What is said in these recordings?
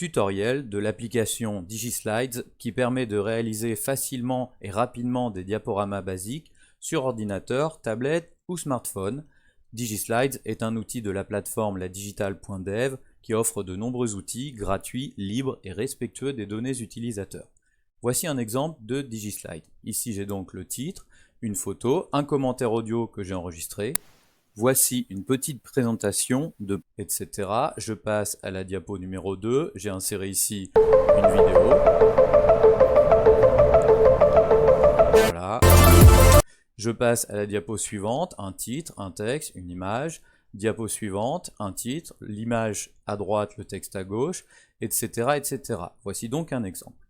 tutoriel de l'application DigiSlides qui permet de réaliser facilement et rapidement des diaporamas basiques sur ordinateur, tablette ou smartphone. DigiSlides est un outil de la plateforme ladigital.dev qui offre de nombreux outils gratuits, libres et respectueux des données utilisateurs. Voici un exemple de DigiSlide. Ici j'ai donc le titre, une photo, un commentaire audio que j'ai enregistré. Voici une petite présentation de etc. Je passe à la diapo numéro 2. J'ai inséré ici une vidéo. Voilà. Je passe à la diapo suivante, un titre, un texte, une image. Diapo suivante, un titre, l'image à droite, le texte à gauche, etc., etc. Voici donc un exemple.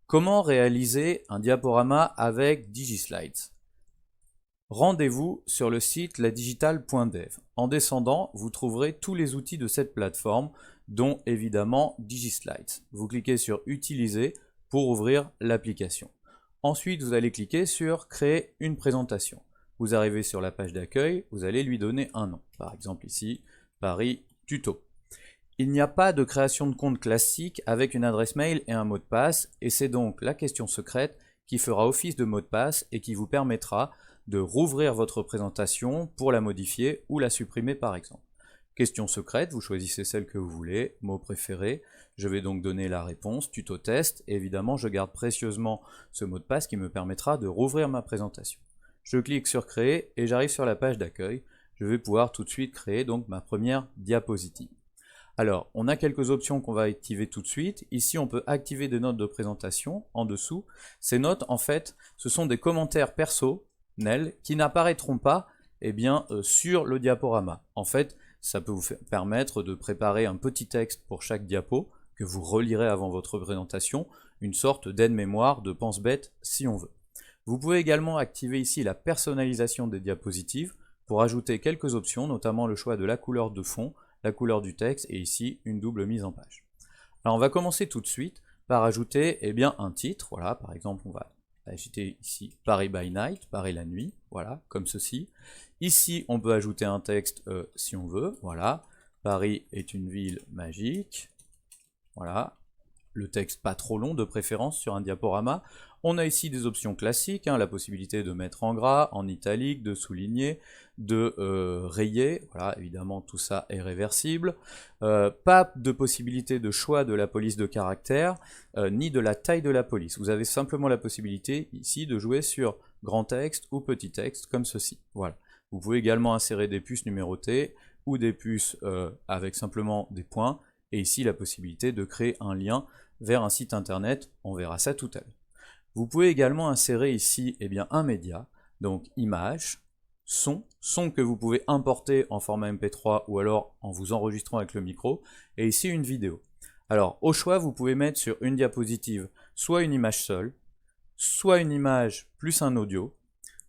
Comment réaliser un diaporama avec DigiSlides ? Rendez-vous sur le site ladigital.dev. En descendant, vous trouverez tous les outils de cette plateforme, dont évidemment DigiSlides. Vous cliquez sur Utiliser pour ouvrir l'application. Ensuite, vous allez cliquer sur Créer une présentation. Vous arrivez sur la page d'accueil, vous allez lui donner un nom. Par exemple ici, Paris Tuto. Il n'y a pas de création de compte classique avec une adresse mail et un mot de passe, et c'est donc la question secrète qui fera office de mot de passe et qui vous permettra de rouvrir votre présentation pour la modifier ou la supprimer par exemple. Question secrète, vous choisissez celle que vous voulez, mot préféré, je vais donc donner la réponse, tuto test, et évidemment je garde précieusement ce mot de passe qui me permettra de rouvrir ma présentation. Je clique sur créer et j'arrive sur la page d'accueil, je vais pouvoir tout de suite créer donc ma première diapositive. Alors, on a quelques options qu'on va activer tout de suite. Ici, on peut activer des notes de présentation en dessous. Ces notes, en fait, ce sont des commentaires personnels qui n'apparaîtront pas sur le diaporama. En fait, ça peut vous permettre de préparer un petit texte pour chaque diapo que vous relirez avant votre présentation, une sorte d'aide-mémoire, de pense-bête si on veut. Vous pouvez également activer ici la personnalisation des diapositives pour ajouter quelques options, notamment le choix de la couleur de fond, la couleur du texte et ici une double mise en page. Alors on va commencer tout de suite par ajouter un titre. Voilà, par exemple on va ajouter ici Paris by Night, Paris la nuit, voilà, comme ceci. Ici on peut ajouter un texte si on veut, voilà, Paris est une ville magique, voilà, le texte pas trop long de préférence sur un diaporama. On a ici des options classiques, la possibilité de mettre en gras, en italique, de souligner, de rayer, voilà, évidemment tout ça est réversible. Pas de possibilité de choix de la police de caractère, ni de la taille de la police. Vous avez simplement la possibilité ici de jouer sur grand texte ou petit texte, comme ceci. Voilà. Vous pouvez également insérer des puces numérotées, ou des puces avec simplement des points, et ici la possibilité de créer un lien vers un site internet, on verra ça tout à l'heure. Vous pouvez également insérer ici un média, donc image, son que vous pouvez importer en format MP3 ou alors en vous enregistrant avec le micro, et ici une vidéo. Alors au choix vous pouvez mettre sur une diapositive soit une image seule, soit une image plus un audio,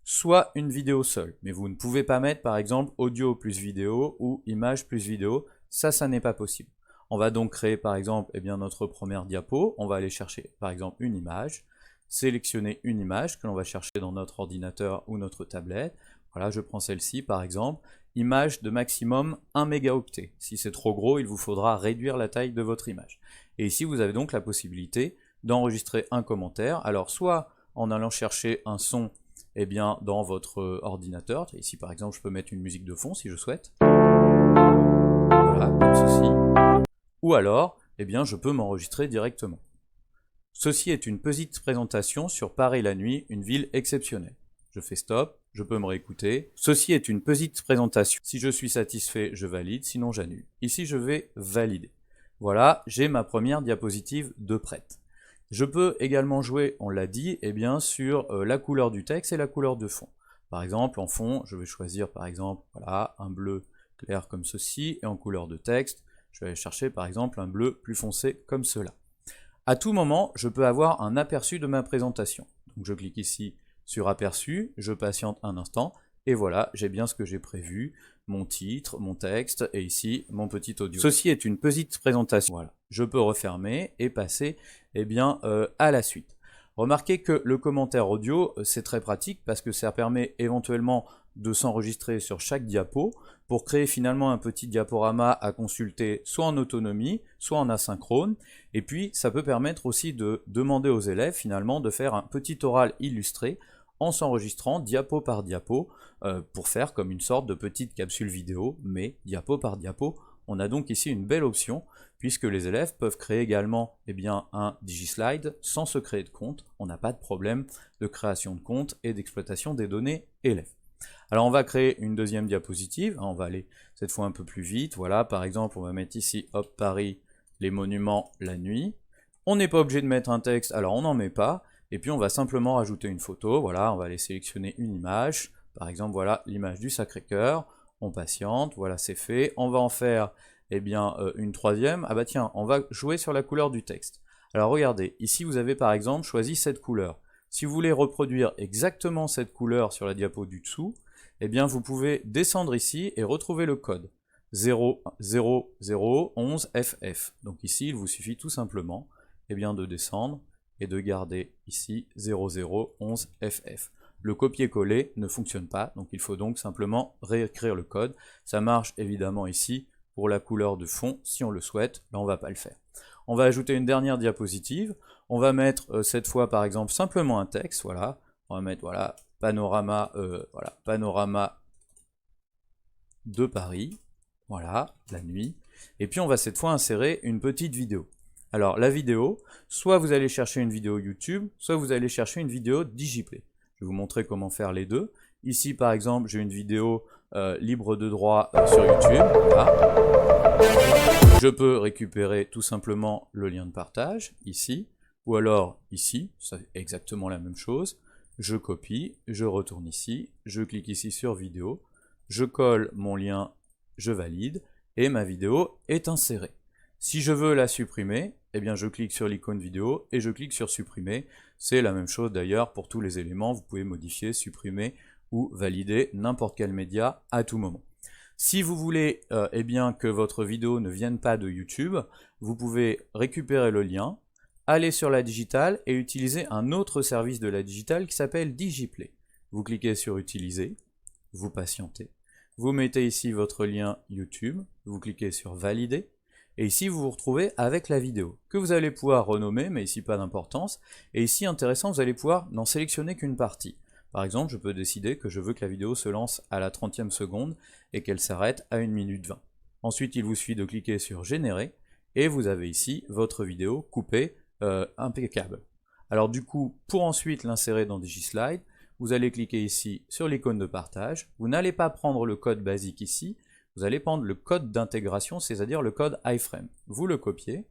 soit une vidéo seule, mais vous ne pouvez pas mettre par exemple audio plus vidéo ou image plus vidéo, ça n'est pas possible. On va donc créer par exemple notre première diapo, on va aller chercher par exemple une image, sélectionner une image que l'on va chercher dans notre ordinateur ou notre tablette. Voilà, je prends celle-ci par exemple, image de maximum 1 mégaoctet. Si c'est trop gros, il vous faudra réduire la taille de votre image. Et ici vous avez donc la possibilité d'enregistrer un commentaire, alors soit en allant chercher un son dans votre ordinateur, ici par exemple je peux mettre une musique de fond si je souhaite, voilà, comme ceci, ou alors je peux m'enregistrer directement. Ceci est une petite présentation sur Paris la nuit, une ville exceptionnelle. Je fais stop, je peux me réécouter. Ceci est une petite présentation. Si je suis satisfait, je valide, sinon j'annule. Ici, je vais valider. Voilà, j'ai ma première diapositive de prête. Je peux également jouer, on l'a dit, sur la couleur du texte et la couleur de fond. Par exemple, en fond, je vais choisir par exemple voilà, un bleu clair comme ceci, et en couleur de texte, je vais aller chercher par exemple un bleu plus foncé comme cela. À tout moment, je peux avoir un aperçu de ma présentation. Donc je clique ici sur aperçu, je patiente un instant, et voilà, j'ai bien ce que j'ai prévu, mon titre, mon texte, et ici, mon petit audio. Ceci est une petite présentation, voilà. Je peux refermer et passer à la suite. Remarquez que le commentaire audio, c'est très pratique parce que ça permet éventuellement de s'enregistrer sur chaque diapo pour créer finalement un petit diaporama à consulter soit en autonomie, soit en asynchrone. Et puis ça peut permettre aussi de demander aux élèves finalement de faire un petit oral illustré en s'enregistrant diapo par diapo pour faire comme une sorte de petite capsule vidéo, mais diapo par diapo. On a donc ici une belle option puisque les élèves peuvent créer également un DigiSlide sans se créer de compte. On n'a pas de problème de création de compte et d'exploitation des données élèves. Alors on va créer une deuxième diapositive, on va aller cette fois un peu plus vite, voilà, par exemple on va mettre ici, hop, Paris, les monuments, la nuit. On n'est pas obligé de mettre un texte, alors on n'en met pas, et puis on va simplement rajouter une photo, voilà, on va aller sélectionner une image, par exemple voilà l'image du Sacré-Cœur, on patiente, voilà c'est fait, on va en faire une troisième, ah bah tiens, on va jouer sur la couleur du texte. Alors regardez, ici vous avez par exemple choisi cette couleur. Si vous voulez reproduire exactement cette couleur sur la diapo du dessous, vous pouvez descendre ici et retrouver le code 00011FF. Donc ici, il vous suffit tout simplement de descendre et de garder ici 0011FF. Le copier-coller ne fonctionne pas, donc il faut donc simplement réécrire le code. Ça marche évidemment ici pour la couleur de fond, si on le souhaite, là on ne va pas le faire. On va ajouter une dernière diapositive, on va mettre cette fois par exemple simplement un texte, voilà, on va mettre voilà, panorama de Paris, voilà, la nuit, et puis on va cette fois insérer une petite vidéo. Alors la vidéo, soit vous allez chercher une vidéo YouTube, soit vous allez chercher une vidéo Digiplay. Je vais vous montrer comment faire les deux. Ici par exemple j'ai une vidéo libre de droit sur YouTube, voilà. Je peux récupérer tout simplement le lien de partage, ici, ou alors ici, c'est exactement la même chose. Je copie, je retourne ici, je clique ici sur vidéo, je colle mon lien, je valide, et ma vidéo est insérée. Si je veux la supprimer, je clique sur l'icône vidéo et je clique sur supprimer. C'est la même chose d'ailleurs pour tous les éléments, vous pouvez modifier, supprimer ou valider n'importe quel média à tout moment. Si vous voulez que votre vidéo ne vienne pas de YouTube, vous pouvez récupérer le lien, aller sur la digitale et utiliser un autre service de la digitale qui s'appelle Digiplay. Vous cliquez sur utiliser, vous patientez, vous mettez ici votre lien YouTube, vous cliquez sur valider, et ici vous vous retrouvez avec la vidéo, que vous allez pouvoir renommer, mais ici pas d'importance, et ici intéressant, vous allez pouvoir n'en sélectionner qu'une partie. Par exemple, je peux décider que je veux que la vidéo se lance à la 30e seconde et qu'elle s'arrête à 1 minute 20. Ensuite, il vous suffit de cliquer sur générer et vous avez ici votre vidéo coupée impeccable. Alors du coup, pour ensuite l'insérer dans DigiSlide, vous allez cliquer ici sur l'icône de partage. Vous n'allez pas prendre le code basique ici, vous allez prendre le code d'intégration, c'est-à-dire le code iframe. Vous le copiez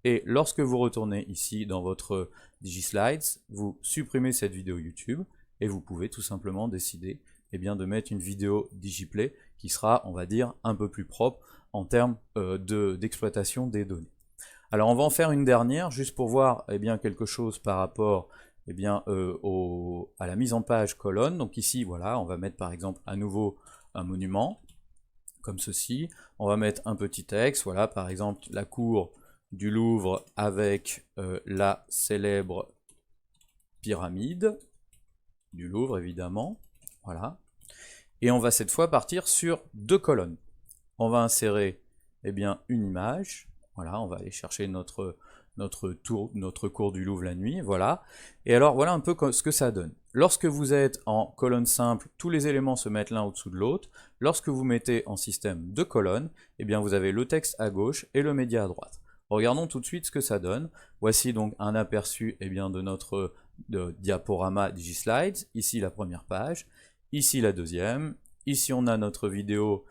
et lorsque vous retournez ici dans votre DigiSlides, vous supprimez cette vidéo YouTube et vous pouvez tout simplement décider de mettre une vidéo Digiplay qui sera, on va dire, un peu plus propre en termes d'exploitation des données. Alors on va en faire une dernière, juste pour voir quelque chose par rapport à la mise en page colonne. Donc ici, voilà, on va mettre par exemple à nouveau un monument, comme ceci. On va mettre un petit texte, voilà, par exemple la cour du Louvre avec la célèbre pyramide du Louvre, évidemment, voilà. Et on va cette fois partir sur 2 colonnes. On va insérer une image, voilà, on va aller chercher notre cour du Louvre la nuit, voilà. Et alors voilà un peu ce que ça donne. Lorsque vous êtes en colonne simple, tous les éléments se mettent l'un au-dessous de l'autre. Lorsque vous mettez en système de colonnes, vous avez le texte à gauche et le média à droite. Regardons tout de suite ce que ça donne. Voici donc un aperçu de notre diaporama DigiSlides. Ici la première page, ici la deuxième. Ici on a notre vidéo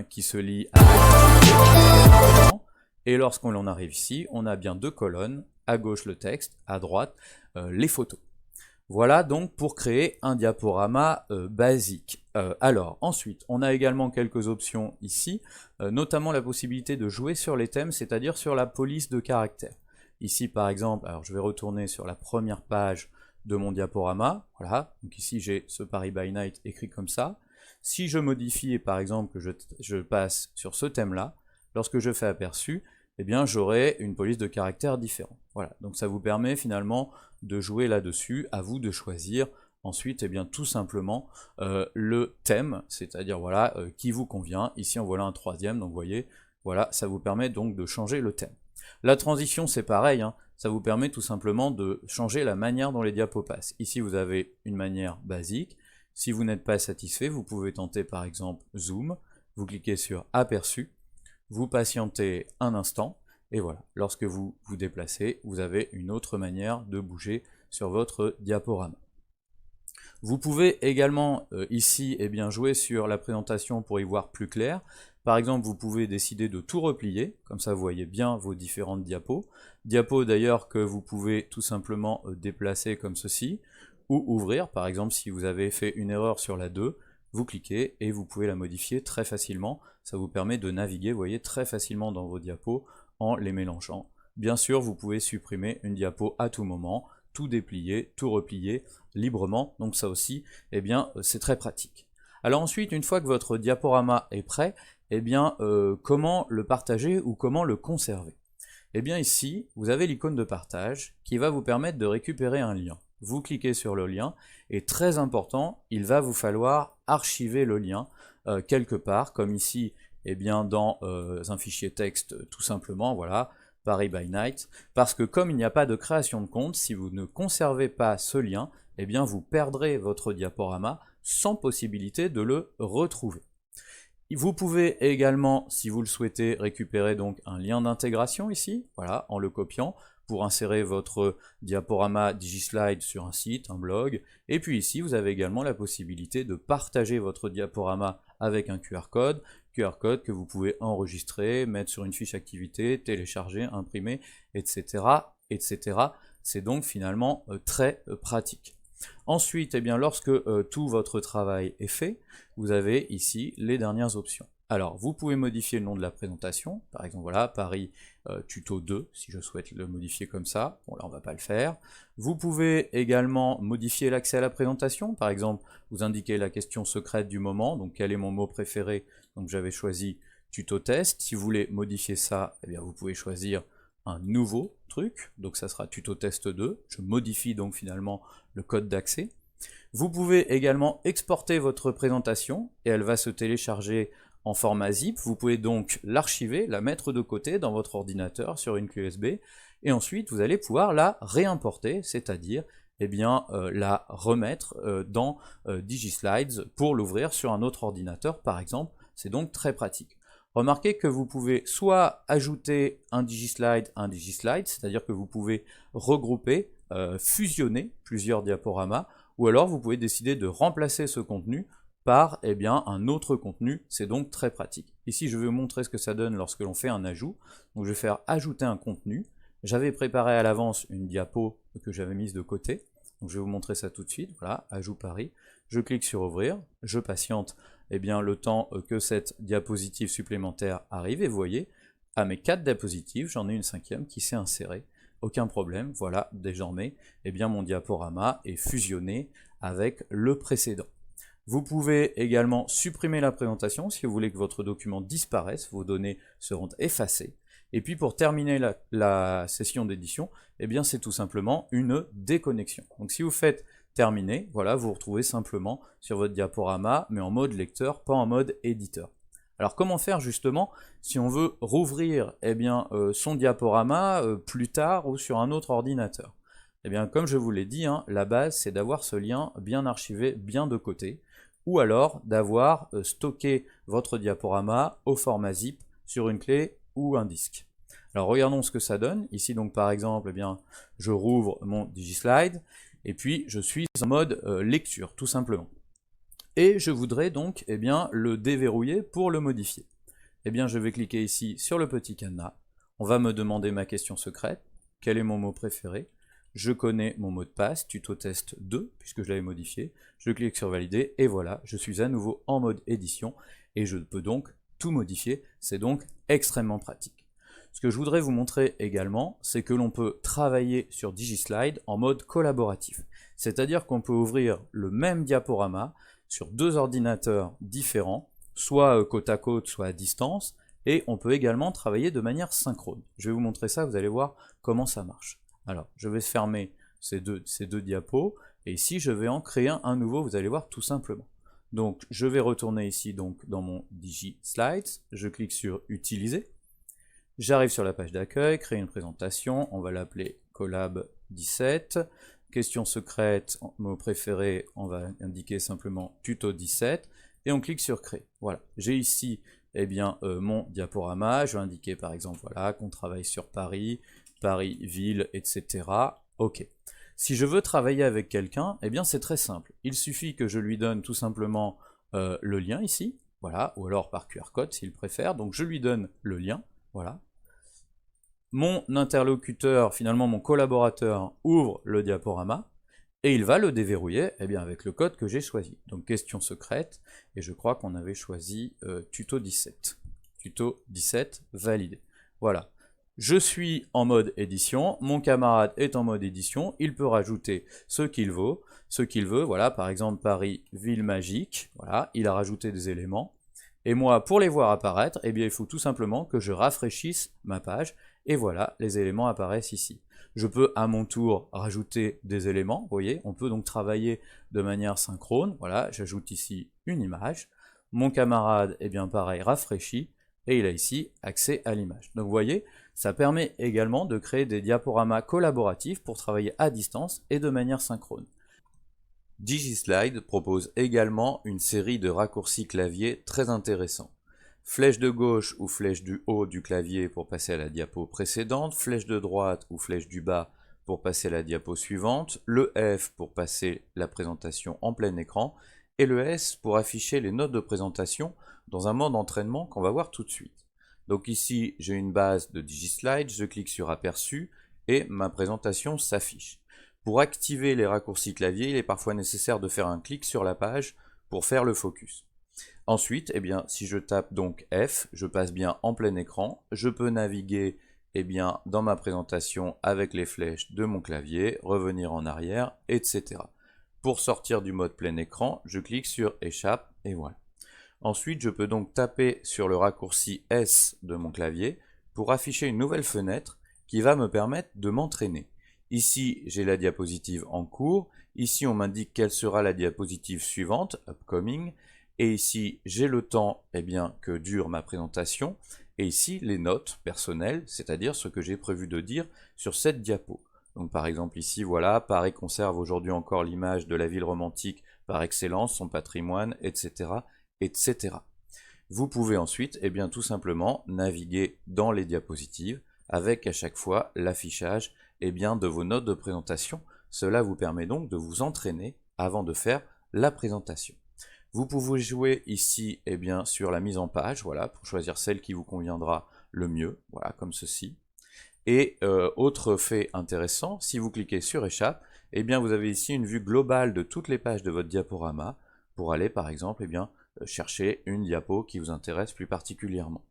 qui se lie avec... Et lorsqu'on en arrive ici, on a bien 2 colonnes, à gauche le texte, à droite les photos. Voilà donc pour créer un diaporama basique. Alors ensuite, on a également quelques options ici, notamment la possibilité de jouer sur les thèmes, c'est-à-dire sur la police de caractères. Ici par exemple, alors je vais retourner sur la première page de mon diaporama, voilà, donc ici j'ai ce Paris by Night écrit comme ça. Si je modifie par exemple que je passe sur ce thème-là, lorsque je fais aperçu, j'aurai une police de caractères différente. Voilà, donc ça vous permet finalement de jouer là-dessus, à vous de choisir ensuite eh bien, tout simplement le thème, c'est-à-dire voilà, qui vous convient. Ici en voilà un troisième, donc vous voyez, voilà, ça vous permet donc de changer le thème. La transition c'est pareil, hein, ça vous permet tout simplement de changer la manière dont les diapos passent. Ici vous avez une manière basique. Si vous n'êtes pas satisfait, vous pouvez tenter par exemple Zoom, vous cliquez sur Aperçu, vous patientez un instant, et voilà, lorsque vous vous déplacez, vous avez une autre manière de bouger sur votre diaporama. Vous pouvez également ici eh bien, jouer sur la présentation pour y voir plus clair. Par exemple, vous pouvez décider de tout replier, comme ça vous voyez bien vos différentes diapos. Diapos d'ailleurs que vous pouvez tout simplement déplacer comme ceci, ou ouvrir, par exemple si vous avez fait une erreur sur la 2, vous cliquez et vous pouvez la modifier très facilement. Ça vous permet de naviguer, vous voyez, très facilement dans vos diapos en les mélangeant. Bien sûr, vous pouvez supprimer une diapo à tout moment, tout déplier, tout replier librement, donc ça aussi, eh bien, c'est très pratique. Alors ensuite, une fois que votre diaporama est prêt, eh bien, comment le partager ou comment le conserver? Eh bien ici, vous avez l'icône de partage qui va vous permettre de récupérer un lien. Vous cliquez sur le lien, et très important, il va vous falloir archiver le lien quelque part, comme ici, eh bien, dans un fichier texte, tout simplement, voilà, Paris by Night, parce que comme il n'y a pas de création de compte, si vous ne conservez pas ce lien, eh bien vous perdrez votre diaporama sans possibilité de le retrouver. Vous pouvez également, si vous le souhaitez, récupérer donc un lien d'intégration ici, voilà, en le copiant, pour insérer votre diaporama DigiSlide sur un site, un blog, et puis ici vous avez également la possibilité de partager votre diaporama avec un QR code que vous pouvez enregistrer, mettre sur une fiche activité, télécharger, imprimer, etc. etc. C'est donc finalement très pratique. Ensuite, eh bien, lorsque tout votre travail est fait, vous avez ici les dernières options. Alors, vous pouvez modifier le nom de la présentation, par exemple, voilà, Paris tuto 2, si je souhaite le modifier comme ça. Bon, là, on ne va pas le faire. Vous pouvez également modifier l'accès à la présentation, par exemple, vous indiquez la question secrète du moment, donc quel est mon mot préféré, donc j'avais choisi tuto test. Si vous voulez modifier ça, eh bien, vous pouvez choisir un nouveau truc, donc ça sera tuto test 2, je modifie donc finalement le code d'accès. Vous pouvez également exporter votre présentation, et elle va se télécharger en format zip. Vous pouvez donc l'archiver, la mettre de côté dans votre ordinateur sur une clé USB, et ensuite vous allez pouvoir la réimporter, c'est-à-dire eh bien, la remettre dans DigiSlides pour l'ouvrir sur un autre ordinateur par exemple. C'est donc très pratique. Remarquez que vous pouvez soit ajouter un DigiSlide, c'est-à-dire que vous pouvez regrouper, fusionner plusieurs diaporamas, ou alors vous pouvez décider de remplacer ce contenu par eh bien, un autre contenu, c'est donc très pratique. Ici je vais vous montrer ce que ça donne lorsque l'on fait un ajout, donc je vais faire ajouter un contenu. J'avais préparé à l'avance une diapo que j'avais mise de côté, donc je vais vous montrer ça tout de suite, voilà, ajout Paris, je clique sur ouvrir, je patiente eh bien, le temps que cette diapositive supplémentaire arrive, et vous voyez, à mes 4 diapositives, j'en ai une 5e qui s'est insérée, aucun problème, voilà, désormais, eh bien, mon diaporama est fusionné avec le précédent. Vous pouvez également supprimer la présentation si vous voulez que votre document disparaisse, vos données seront effacées. Et puis pour terminer la session d'édition, eh bien c'est tout simplement une déconnexion. Donc si vous faites terminer, voilà, vous vous retrouvez simplement sur votre diaporama, mais en mode lecteur, pas en mode éditeur. Alors comment faire justement si on veut rouvrir eh bien, son diaporama plus tard ou sur un autre ordinateur? Eh bien comme je vous l'ai dit, hein, la base c'est d'avoir ce lien bien archivé, bien de côté, ou alors d'avoir stocké votre diaporama au format zip sur une clé ou un disque. Alors regardons ce que ça donne. Ici donc par exemple, eh bien, je rouvre mon DigiSlide, et puis je suis en mode lecture, tout simplement. Et je voudrais donc eh bien, le déverrouiller pour le modifier. Eh bien je vais cliquer ici sur le petit cadenas, on va me demander ma question secrète, quel est mon mot préféré, je connais mon mot de passe, tuto test 2, puisque je l'avais modifié, je clique sur valider, et voilà, je suis à nouveau en mode édition, et je peux donc tout modifier, c'est donc extrêmement pratique. Ce que je voudrais vous montrer également, c'est que l'on peut travailler sur DigiSlide en mode collaboratif, c'est-à-dire qu'on peut ouvrir le même diaporama sur 2 ordinateurs différents, soit côte à côte, soit à distance, et on peut également travailler de manière synchrone. Je vais vous montrer ça, vous allez voir comment ça marche. Alors, je vais fermer ces deux diapos, et ici je vais en créer un nouveau, vous allez voir, tout simplement. Donc je vais retourner ici donc dans mon DigiSlides, je clique sur Utiliser, j'arrive sur la page d'accueil, créer une présentation, on va l'appeler Collab 17, question secrète, mot préféré, on va indiquer simplement Tuto 17, et on clique sur Créer. Voilà, j'ai ici mon diaporama, je vais indiquer par exemple voilà, qu'on travaille sur Paris, Paris, ville, etc. Ok. Si je veux travailler avec quelqu'un, c'est très simple. Il suffit que je lui donne tout simplement le lien ici, voilà, ou alors par QR code s'il préfère. Donc je lui donne le lien, voilà. Mon interlocuteur, finalement mon collaborateur, ouvre le diaporama et il va le déverrouiller avec le code que j'ai choisi. Donc question secrète, et je crois qu'on avait choisi tuto 17. Tuto 17 validé. Voilà. Je suis en mode édition, mon camarade est en mode édition, il peut rajouter ce qu'il veut, voilà, par exemple Paris, ville magique, voilà, il a rajouté des éléments, et moi, pour les voir apparaître, il faut tout simplement que je rafraîchisse ma page, et voilà, les éléments apparaissent ici. Je peux à mon tour rajouter des éléments, vous voyez, on peut donc travailler de manière synchrone, voilà, j'ajoute ici une image, mon camarade, pareil, rafraîchit, et il a ici accès à l'image. Donc vous voyez, ça permet également de créer des diaporamas collaboratifs pour travailler à distance et de manière synchrone. DigiSlide propose également une série de raccourcis clavier très intéressants. Flèche de gauche ou flèche du haut du clavier pour passer à la diapo précédente, flèche de droite ou flèche du bas pour passer à la diapo suivante, le F pour passer la présentation en plein écran, et le S pour afficher les notes de présentation dans un mode d'entraînement qu'on va voir tout de suite. Donc ici, j'ai une base de DigiSlide, je clique sur Aperçu et ma présentation s'affiche. Pour activer les raccourcis clavier, il est parfois nécessaire de faire un clic sur la page pour faire le focus. Ensuite, si je tape donc F, je passe bien en plein écran, je peux naviguer dans ma présentation avec les flèches de mon clavier, revenir en arrière, etc. Pour sortir du mode plein écran, je clique sur Échappe et voilà. Ensuite, je peux donc taper sur le raccourci S de mon clavier pour afficher une nouvelle fenêtre qui va me permettre de m'entraîner. Ici, j'ai la diapositive en cours. Ici, on m'indique quelle sera la diapositive suivante, upcoming. Et ici, j'ai le temps que dure ma présentation. Et ici, les notes personnelles, c'est-à-dire ce que j'ai prévu de dire sur cette diapo. Donc par exemple ici, voilà, Paris conserve aujourd'hui encore l'image de la ville romantique par excellence, son patrimoine, etc. etc. Vous pouvez ensuite tout simplement naviguer dans les diapositives avec à chaque fois l'affichage de vos notes de présentation. Cela vous permet donc de vous entraîner avant de faire la présentation. Vous pouvez jouer ici sur la mise en page, voilà, pour choisir celle qui vous conviendra le mieux, voilà, comme ceci. Et autre fait intéressant, si vous cliquez sur Échappe, vous avez ici une vue globale de toutes les pages de votre diaporama pour aller par exemple chercher une diapo qui vous intéresse plus particulièrement.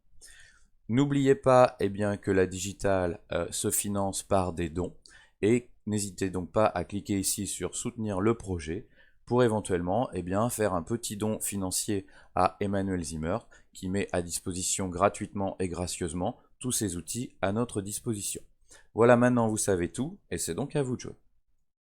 N'oubliez pas que la digitale se finance par des dons et n'hésitez donc pas à cliquer ici sur soutenir le projet pour éventuellement faire un petit don financier à Emmanuel Zimmer qui met à disposition gratuitement et gracieusement tous ces outils à notre disposition. Voilà, maintenant vous savez tout et c'est donc à vous de jouer.